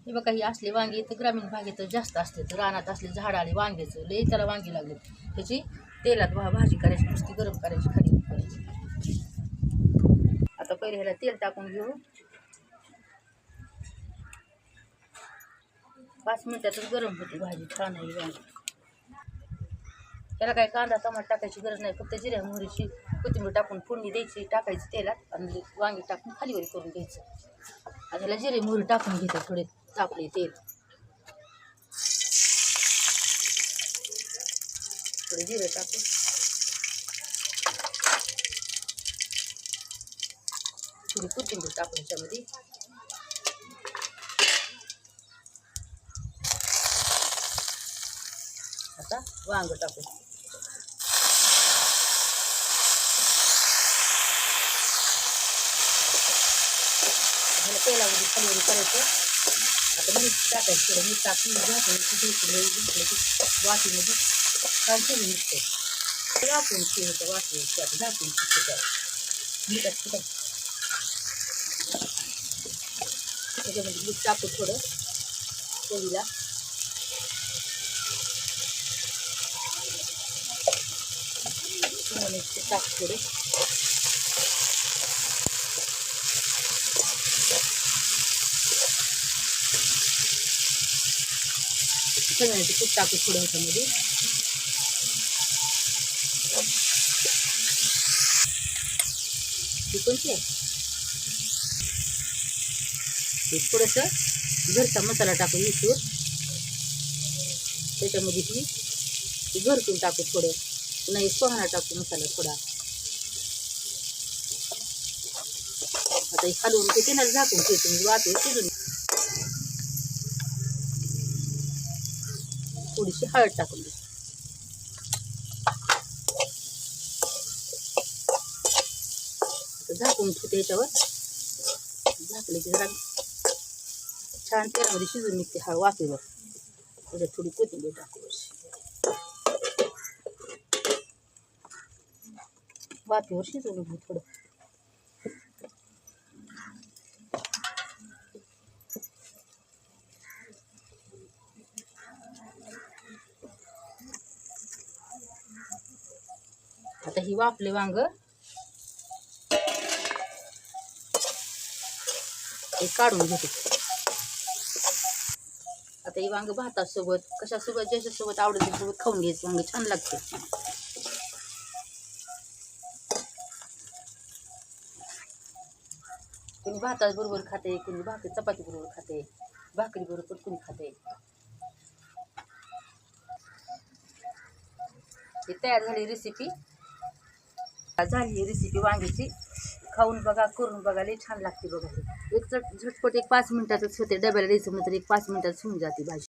हे बघा ही असली वांगी इथं ग्रामीण भागेत जास्त असते, तर रानात असले झाडाले वांग्याचं लई त्याला वांगी लागले, त्याची तेलात भाजी करायची, नुसती गरम करायची, खाली करायची. आता पहिले ह्याला तेल टाकून घेऊ. 5 मिनिटातच गरम होते भाजी, छान आहे वांगी. त्याला काय कांदा टमाटर टाकायची गरज नाही, फक्त जिऱ्या मोहरीची कोथिंबीर टाकून फोडणी द्यायची, टाकायची तेलात आणि वांगी टाकून खालीवर करून द्यायचं. आणि ह्याला जिरे मोहरी टाकून घेते, थोडे तापले तेल, थोडे जिरे टाकून थोडी कोथिंबीर टाकून त्याच्यामध्ये. आता वांग टाकून ह्याला तेलामध्ये खालीवर करायचं. आता मीठ टाकायचं, थोडं मीठ टाकून वाटीमध्ये छान शिजून निघते. वाफवून शिजतं, वाफवून आता झाकून शिजतं. मीठात शिजायचं, त्याच्यामध्ये मीठ टाकू थोडं चवीला. टाक थोडे, शेंगदाण्याचं कूट टाकू थोडं ह्याच्यामध्ये. कोणती आहे थोडंसं घरचा मसाला टाकू इथून, त्याच्यामध्ये ती घरतून टाकू थोडं, नाही सोहाणा टाकू मसाला थोडा. आता हे खालून ते तेलाला झाकून ठेवतो, म्हणजे वाटून शिजून. थोडीशी हळद टाकून दे. झाकून ठेवते ह्याच्यावर, झाकले की जरा छान तेलामध्ये शिजून निघते हळद वाफेवर. त्याच्यात थोडी कोथिंबीर टाकू, वाफेवर शिजवून घेऊ थोडं. आता ही वाफले वांग हे काढून घेते. आता ही वांग भातासोबत कशासोबत ज्याच्यासोबत आवडत त्याच्यासोबत खाऊन घ्यायचं. वांग छान लागते. कोणी भाता बरोबर खाते, कोणी भाकरी चपाती बरोबर खाते, भाकरी बरोबर कोणी खाते. ही तयार झाली रेसिपी, वांग्याची. खाऊन बघा, करून बघा, लई छान लागते बघा. एक झटपट 5 मिनिटातच होते. डब्याला द्यायचं म्हणलं तर 5 मिनिटात होऊन जाते भाजी.